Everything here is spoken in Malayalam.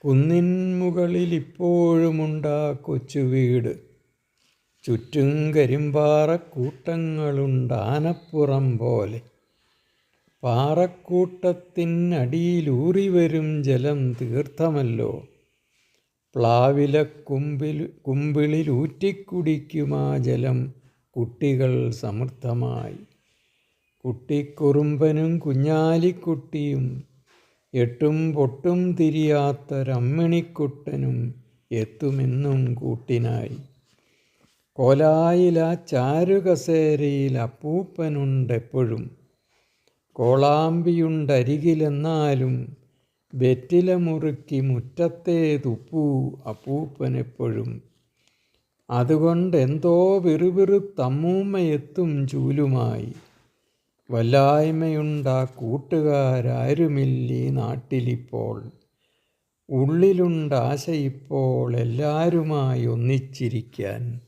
കുന്നിൻ മുകളിലിപ്പോഴുമുണ്ടാ കൊച്ചുവീട്. ചുറ്റും കരിമ്പാറക്കൂട്ടങ്ങളുണ്ടാനപ്പുറം പോലെ. പാറക്കൂട്ടത്തിനടിയിലൂറിവരും ജലം തീർത്ഥമല്ലോ. കുമ്പിളിലൂറ്റിക്കുടിക്കുമാ ജലം കുട്ടികൾ സമൃദ്ധമായി. കുട്ടിക്കുറുമ്പനും കുഞ്ഞാലിക്കുട്ടിയും എട്ടും പൊട്ടും തിരിയാത്തൊരമ്മിണിക്കുട്ടനും എത്തുമെന്നും കൂട്ടിനായി. കോലായില ചാരുകസേരയിൽ അപ്പൂപ്പനുണ്ടെപ്പോഴും. കോളാമ്പിയുണ്ടരികിലെന്നാലും വെറ്റില മുറുക്കി മുറ്റത്തെ തുപ്പൂ അപ്പൂപ്പനെപ്പോഴും. അതുകൊണ്ടെന്തോ വിറുവിറുത്തമ്മൂമ്മയെത്തും ചൂലുമായി. വല്ലായ്മയുണ്ടാ കൂട്ടുകാരാരുമില്ലീ നാട്ടിലിപ്പോൾ. ഉള്ളിലുണ്ടാശയിപ്പോൾ എല്ലാരുമായി ഒന്നിച്ചിരിക്കാൻ.